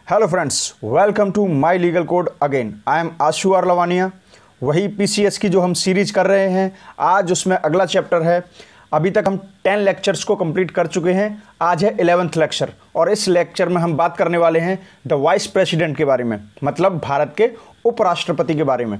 Hello friends, welcome to my legal code again. I am Ashu R Lavania. वही PCS की जो हम सीरीज कर रहे हैं, आज उसमें अगला चैप्टर है। अभी तक हम 10 लेक्चर्स को कंप्लीट कर चुके हैं। आज है 11th लेक्चर और इस लेक्चर में हम बात करने वाले हैं द वाइस प्रेसिडेंट के बारे में, मतलब भारत के उपराष्ट्रपति के बारे में।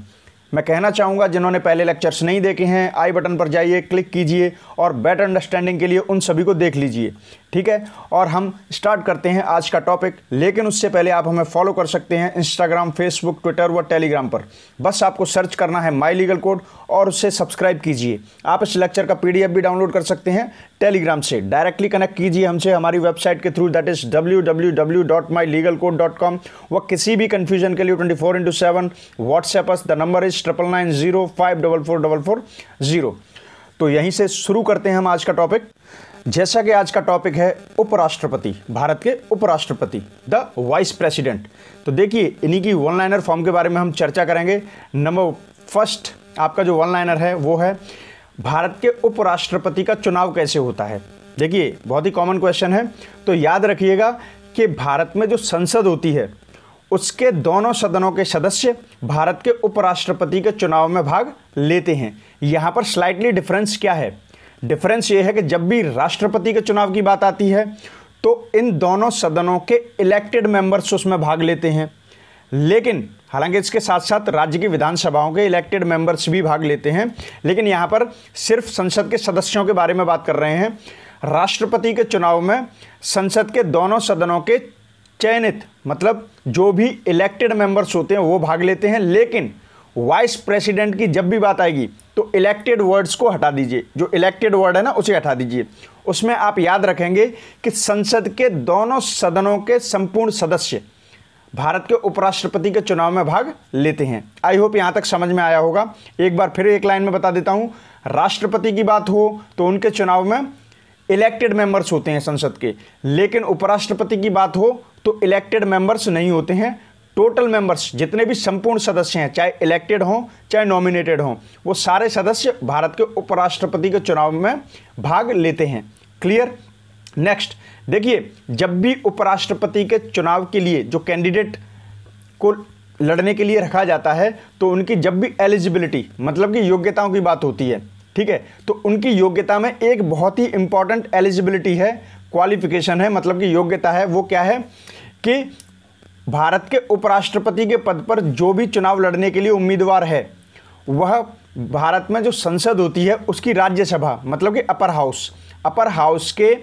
मैं कहना चाहूँगा जिन्होंने पहले लेक्चर्स नहीं देखे हैं, आई बटन पर जाइए, क्लिक कीजिए और बेटर अंडरस्टैंडिंग के लिए उन सभी को देख लीजिए, ठीक है। और हम स्टार्ट करते हैं आज का टॉपिक। लेकिन उससे पहले आप हमें फॉलो कर सकते हैं इंस्टाग्राम, फेसबुक, ट्विटर व टेलीग्राम पर। बस आपको सर्च करना है माई लीगल कोड और उससे सब्सक्राइब कीजिए। आप इस लेक्चर का पीडीएफ भी डाउनलोड कर सकते हैं टेलीग्राम से। डायरेक्टली कनेक्ट कीजिए हमसे हमारी वेबसाइट के थ्रू, दैट इज www.mylegalcode.com। व किसी भी कन्फ्यूजन के लिए 24/7 WhatsApp us, the number is 9990544440। तो यहीं से शुरू करते हैं हम आज का टॉपिक। जैसा कि आज का टॉपिक है उपराष्ट्रपति, भारत के उपराष्ट्रपति, द वाइस प्रेसिडेंट। तो देखिए, इन्हीं की वन लाइनर फॉर्म के बारे में हम चर्चा करेंगे। नंबर फर्स्ट आपका जो वन लाइनर है वो है, भारत के उपराष्ट्रपति का चुनाव कैसे होता है। देखिए, बहुत ही कॉमन क्वेश्चन है, तो याद रखिएगा कि भारत में जो संसद होती है उसके दोनों सदनों के सदस्य भारत के उपराष्ट्रपति के चुनाव में भाग लेते हैं। यहाँ पर स्लाइटली डिफरेंस क्या है? डिफरेंस ये है कि जब भी राष्ट्रपति के चुनाव की बात आती है तो इन दोनों सदनों के इलेक्टेड मेंबर्स उसमें भाग लेते हैं, लेकिन हालांकि इसके साथ साथ राज्य की विधानसभाओं के इलेक्टेड मेंबर्स भी भाग लेते हैं। लेकिन यहाँ पर सिर्फ संसद के सदस्यों के बारे में बात कर रहे हैं। राष्ट्रपति के चुनाव में संसद के दोनों सदनों के चयनित, मतलब जो भी इलेक्टेड मेंबर्स होते हैं वो भाग लेते हैं। लेकिन वाइस प्रेसिडेंट की जब भी बात आएगी तो इलेक्टेड वर्ड्स को हटा दीजिए। जो इलेक्टेड वर्ड है ना, उसे हटा दीजिए। उसमें आप याद रखेंगे कि संसद के दोनों सदनों के संपूर्ण सदस्य भारत के उपराष्ट्रपति के चुनाव में भाग लेते हैं। आई होप यहाँ तक समझ में आया होगा। एक बार फिर एक लाइन में बता देता हूँ। राष्ट्रपति की बात हो तो उनके चुनाव में इलेक्टेड मेंबर्स होते हैं संसद के, लेकिन उपराष्ट्रपति की बात हो तो इलेक्टेड मेंबर्स नहीं होते हैं। टोटल मेंबर्स जितने भी संपूर्ण सदस्य हैं, चाहे इलेक्टेड हों चाहे नॉमिनेटेड हों, वो सारे सदस्य भारत के उपराष्ट्रपति के चुनाव में भाग लेते हैं। क्लियर? नेक्स्ट देखिए, जब भी उपराष्ट्रपति के चुनाव के लिए जो कैंडिडेट को लड़ने के लिए रखा जाता है तो उनकी जब भी एलिजिबिलिटी, मतलब कि योग्यताओं की बात होती है, ठीक है, तो उनकी योग्यता में एक बहुत ही इंपॉर्टेंट एलिजिबिलिटी है, क्वालिफिकेशन है, मतलब कि योग्यता है। वो क्या है कि भारत के उपराष्ट्रपति के पद पर जो भी चुनाव लड़ने के लिए उम्मीदवार है, वह भारत में जो संसद होती है उसकी राज्यसभा, मतलब कि अपर हाउस के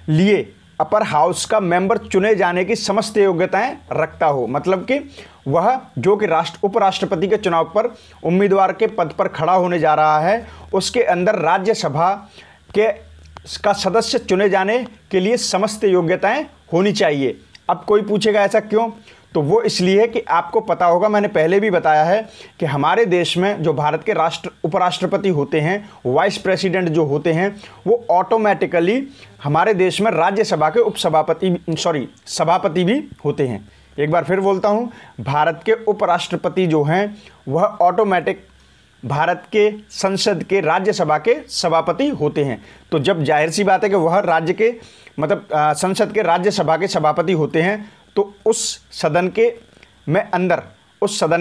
लिए अपर हाउस का मेंबर चुने जाने की समस्त योग्यताएं रखता हो। मतलब कि वह जो कि उपराष्ट्रपति के चुनाव पर उम्मीदवार के पद पर खड़ा होने जा रहा है, उसके अंदर राज्यसभा का सदस्य चुने जाने के लिए समस्त योग्यताएं होनी चाहिए। अब कोई पूछेगा ऐसा क्यों? तो वो इसलिए कि आपको पता होगा, मैंने पहले भी बताया है कि हमारे देश में जो भारत के उपराष्ट्रपति होते हैं, वाइस प्रेसिडेंट जो होते हैं, वो ऑटोमेटिकली हमारे देश में राज्यसभा के सभापति भी होते हैं। एक बार फिर बोलता हूँ, भारत के उपराष्ट्रपति जो हैं वह ऑटोमेटिक भारत के संसद के राज्यसभा के सभापति होते हैं। तो जब जाहिर सी बात है कि वह राज्य के मतलब संसद के राज्यसभा के सभापति होते हैं, तो उस सदन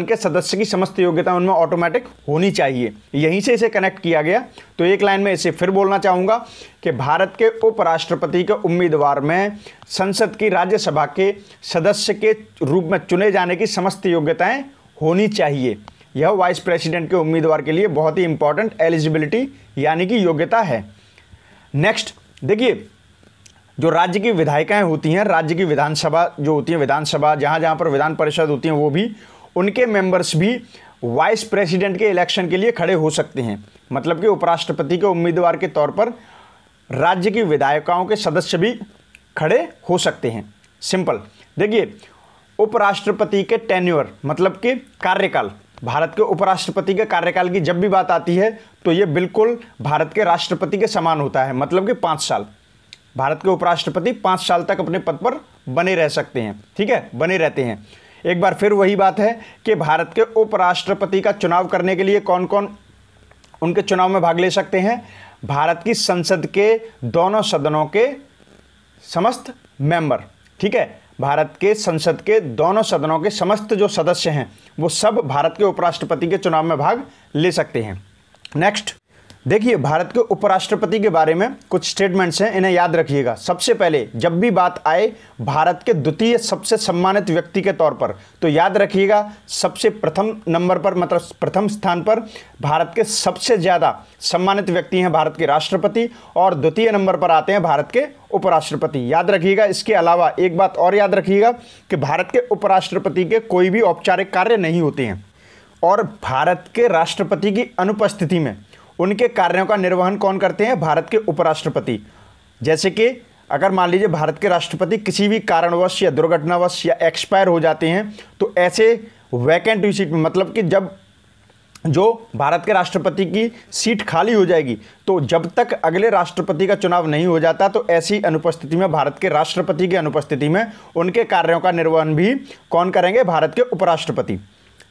के सदस्य की समस्त योग्यता उनमें ऑटोमेटिक होनी चाहिए। यहीं से इसे कनेक्ट किया गया। तो एक लाइन में इसे फिर बोलना चाहूँगा कि भारत के उपराष्ट्रपति के उम्मीदवार में संसद की राज्यसभा के सदस्य के रूप में चुने जाने की समस्त योग्यताएं होनी चाहिए। यह वाइस प्रेसिडेंट के उम्मीदवार के लिए बहुत ही इंपॉर्टेंट एलिजिबिलिटी यानी कि योग्यता है। नेक्स्ट देखिए, जो राज्य की विधायिकाएं होती हैं, राज्य की विधानसभा जो होती है, विधानसभा जहाँ पर विधान परिषद होती हैं, वो भी उनके मेंबर्स भी वाइस प्रेसिडेंट के इलेक्शन के लिए खड़े हो सकते हैं। मतलब कि उपराष्ट्रपति के उम्मीदवार के तौर पर राज्य की विधायिकाओं के सदस्य भी खड़े हो सकते हैं। सिंपल। देखिए, उपराष्ट्रपति के टेन्योर मतलब कि कार्यकाल, भारत के उपराष्ट्रपति के कार्यकाल की जब भी बात आती है तो ये बिल्कुल भारत के राष्ट्रपति के समान होता है। मतलब कि 5 साल भारत के उपराष्ट्रपति 5 साल तक अपने पद पर बने रह सकते हैं, ठीक है, बने रहते हैं। एक बार फिर वही बात है कि भारत के उपराष्ट्रपति का चुनाव करने के लिए कौन कौन उनके चुनाव में भाग ले सकते हैं? भारत की संसद के दोनों सदनों के समस्त मेंबर, ठीक है, भारत के संसद के दोनों सदनों के समस्त जो सदस्य हैं वो सब भारत के उपराष्ट्रपति के चुनाव में भाग ले सकते हैं। नेक्स्ट देखिए, भारत के उपराष्ट्रपति के बारे में कुछ स्टेटमेंट्स हैं, इन्हें याद रखिएगा। सबसे पहले जब भी बात आए भारत के द्वितीय सबसे सम्मानित व्यक्ति के तौर पर, तो याद रखिएगा सबसे प्रथम नंबर पर, मतलब प्रथम स्थान पर भारत के सबसे ज़्यादा सम्मानित व्यक्ति हैं भारत के राष्ट्रपति, और द्वितीय नंबर पर आते हैं भारत के उपराष्ट्रपति। याद रखिएगा। इसके अलावा एक बात और याद रखिएगा कि भारत के उपराष्ट्रपति के कोई भी औपचारिक कार्य नहीं होते हैं, और भारत के राष्ट्रपति की अनुपस्थिति में उनके कार्यों का निर्वहन कौन करते हैं? भारत के उपराष्ट्रपति। जैसे कि अगर मान लीजिए भारत के राष्ट्रपति किसी भी कारणवश या दुर्घटनावश या एक्सपायर हो जाते हैं, तो ऐसे वैकेंट हुई सीट में, मतलब कि जब जो भारत के राष्ट्रपति की सीट खाली हो जाएगी, तो जब तक अगले राष्ट्रपति का चुनाव नहीं हो जाता, तो ऐसी अनुपस्थिति में, भारत के राष्ट्रपति की अनुपस्थिति में, उनके कार्यों का निर्वहन भी कौन करेंगे? भारत के उपराष्ट्रपति।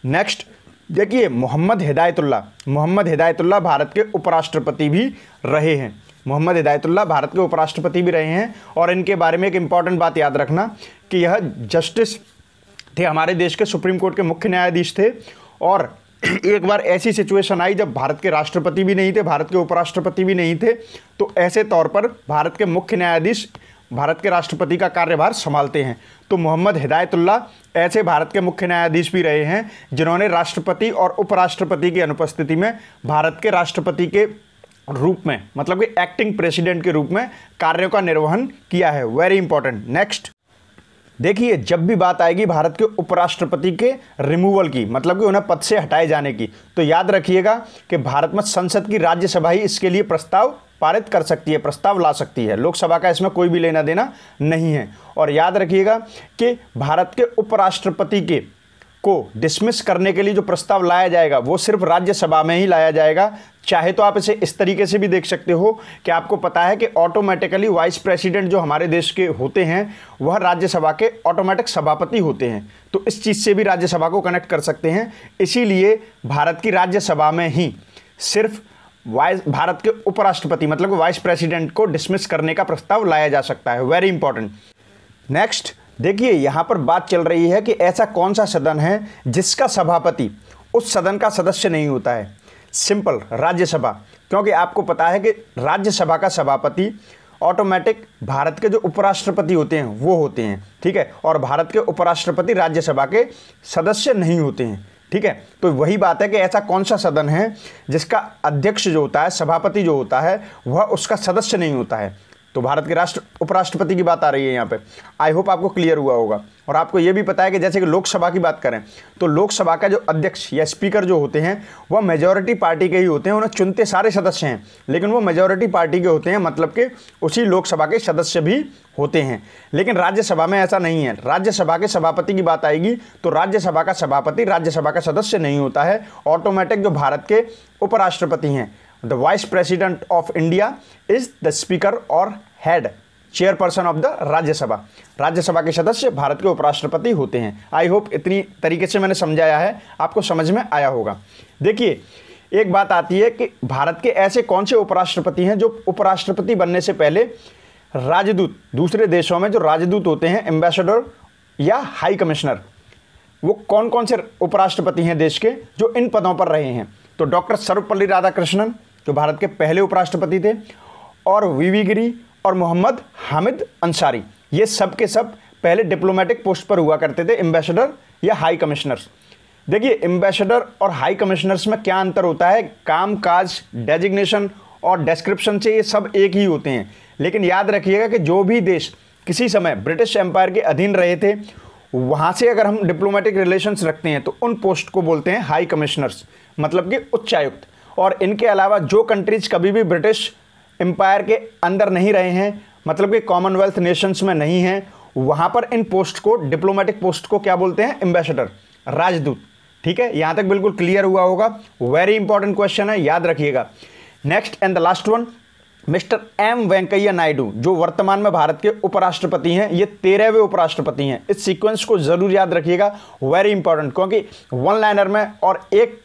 नेक्स्ट देखिए, मोहम्मद हिदायतुल्लाह भारत के उपराष्ट्रपति भी रहे हैं। मोहम्मद हिदायतुल्लाह भारत के उपराष्ट्रपति भी रहे हैं, और इनके बारे में एक इम्पॉर्टेंट बात याद रखना कि यह जस्टिस थे, हमारे देश के सुप्रीम कोर्ट के मुख्य न्यायाधीश थे। और एक बार ऐसी सिचुएशन आई जब भारत के राष्ट्रपति भी नहीं थे, भारत के उपराष्ट्रपति भी नहीं थे, तो ऐसे तौर पर भारत के मुख्य न्यायाधीश भारत के राष्ट्रपति का कार्यभार संभालते हैं। तो मोहम्मद हिदायतुल्लाह ऐसे भारत के मुख्य न्यायाधीश भी रहे हैं जिन्होंने राष्ट्रपति और उपराष्ट्रपति की अनुपस्थिति में भारत के राष्ट्रपति के रूप में, मतलब कि एक्टिंग प्रेसिडेंट के रूप में कार्यों का निर्वहन किया है। Very important. नेक्स्ट देखिए, जब भी बात आएगी भारत के उपराष्ट्रपति के रिमूवल की, मतलब कि उन्हें पद से हटाए जाने की, तो याद रखिएगा कि भारत में संसद की राज्यसभा ही इसके लिए प्रस्ताव पारित कर सकती है, प्रस्ताव ला सकती है। लोकसभा का इसमें कोई भी लेना देना नहीं है। और याद रखिएगा कि भारत के उपराष्ट्रपति के को डिसमिस करने के लिए जो प्रस्ताव लाया जाएगा वो सिर्फ राज्यसभा में ही लाया जाएगा। चाहे तो आप इसे इस तरीके से भी देख सकते हो कि आपको पता है कि ऑटोमेटिकली वाइस प्रेसिडेंट जो हमारे देश के होते हैं वह राज्यसभा के ऑटोमेटिक सभापति होते हैं, तो इस चीज़ से भी राज्यसभा को कनेक्ट कर सकते हैं। इसीलिए भारत की राज्यसभा में ही सिर्फ भारत के उपराष्ट्रपति, मतलब वाइस प्रेसिडेंट को डिसमिस करने का प्रस्ताव लाया जा सकता है। Very important. नेक्स्ट देखिए, यहाँ पर बात चल रही है कि ऐसा कौन सा सदन है जिसका सभापति उस सदन का सदस्य नहीं होता है। सिंपल, राज्यसभा। क्योंकि आपको पता है कि राज्यसभा का सभापति ऑटोमेटिक भारत के जो उपराष्ट्रपति होते हैं वो होते हैं, ठीक है, और भारत के उपराष्ट्रपति राज्यसभा के सदस्य नहीं होते हैं, ठीक है। तो वही बात है कि ऐसा कौन सा सदन है जिसका अध्यक्ष जो होता है, सभापति जो होता है, वह उसका सदस्य नहीं होता है। तो भारत के उपराष्ट्रपति की बात आ रही है यहाँ पे। आई होप आपको क्लियर हुआ होगा। और आपको ये भी पता है कि जैसे कि लोकसभा की बात करें तो लोकसभा का जो अध्यक्ष या स्पीकर जो होते हैं वह मेजॉरिटी पार्टी के ही होते हैं। उन्हें चुनते सारे सदस्य हैं, लेकिन वो मेजॉरिटी पार्टी के होते हैं, मतलब कि उसी लोकसभा के सदस्य भी होते हैं। लेकिन राज्यसभा में ऐसा नहीं है। राज्यसभा के सभापति की बात आएगी तो राज्यसभा का सभापति राज्यसभा का सदस्य नहीं होता है। ऑटोमेटिक जो भारत के उपराष्ट्रपति हैं, the vice president of India is the speaker और head chairperson of the Rajya Sabha. Rajya Sabha के सदस्य भारत के उपराष्ट्रपति होते हैं। आई होप इतनी तरीके से मैंने समझाया है, आपको समझ में आया होगा। देखिए, एक बात आती है कि भारत के ऐसे कौन से उपराष्ट्रपति हैं जो उपराष्ट्रपति बनने से पहले राजदूत, दूसरे देशों में जो राजदूत होते हैं, एम्बेसडर या हाई कमिश्नर, वो कौन कौन से उपराष्ट्रपति हैं देश के जो इन पदों पर रहे हैं। तो डॉक्टर सर्वपल्ली राधाकृष्णन जो भारत के पहले उपराष्ट्रपति थे, और वीवी गिरी और मोहम्मद हामिद अंसारी, ये सब के सब पहले डिप्लोमेटिक पोस्ट पर हुआ करते थे, एम्बेसडर या हाई कमिश्नर्स। देखिए, एम्बेसडर और हाई कमिश्नर्स में क्या अंतर होता है? काम काज, डेजिग्नेशन और डिस्क्रिप्शन से ये सब एक ही होते हैं। लेकिन याद रखिएगा कि जो भी देश किसी समय ब्रिटिश एम्पायर के अधीन रहे थे, वहाँ से अगर हम डिप्लोमेटिक रिलेशंस रखते हैं तो उन पोस्ट को बोलते हैं हाई कमिश्नर्स, मतलब कि उच्चायुक्त। और इनके अलावा जो कंट्रीज कभी भी ब्रिटिश एम्पायर के अंदर नहीं रहे हैं, मतलब कि कॉमनवेल्थ नेशंस में नहीं हैं, वहाँ पर इन पोस्ट को, डिप्लोमेटिक पोस्ट को क्या बोलते हैं? एम्बेसडर, राजदूत। ठीक है, यहाँ तक बिल्कुल क्लियर हुआ होगा। वेरी इंपॉर्टेंट क्वेश्चन है, याद रखिएगा। Next and the last one, mister M Venkaiah Naidu जो वर्तमान में भारत के उपराष्ट्रपति हैं, ये 13वें उपराष्ट्रपति हैं। इस सीक्वेंस को जरूर याद रखिएगा, वेरी इंपॉर्टेंट, क्योंकि वन लाइनर में और एक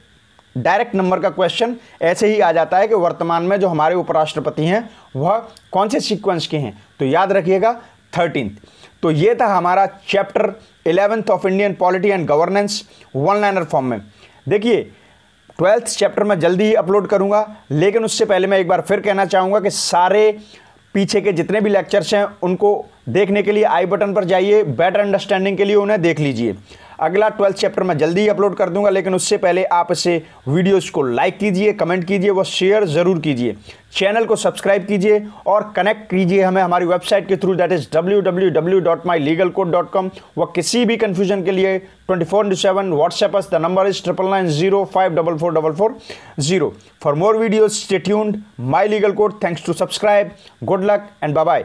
डायरेक्ट नंबर का क्वेश्चन ऐसे ही आ जाता है कि वर्तमान में जो हमारे उपराष्ट्रपति हैं वह कौन से सीक्वेंस के हैं। तो याद रखिएगा 13। तो ये था हमारा chapter 11th of Indian polity and governance one liner form में। देखिए 12th चैप्टर मैं जल्दी ही अपलोड करूंगा, लेकिन उससे पहले मैं एक बार फिर कहना चाहूँगा कि सारे पीछे के जितने भी लेक्चर्स हैं उनको देखने के लिए आई बटन पर जाइए, बेटर अंडरस्टैंडिंग के लिए उन्हें देख लीजिए। अगला 12th चैप्टर मैं जल्दी ही अपलोड कर दूंगा, लेकिन उससे पहले आप इसे वीडियोस को लाइक कीजिए, कमेंट कीजिए व शेयर ज़रूर कीजिए। चैनल को सब्सक्राइब कीजिए और कनेक्ट कीजिए हमें हमारी वेबसाइट के थ्रू, दैट इज़ www.mylegalcode.com। व किसी भी कन्फ्यूजन के लिए 24/7 WhatsApp us, the number is 9990544440। For more videos stay tuned. My legal code. Thanks to subscribe. Good luck and bye-bye.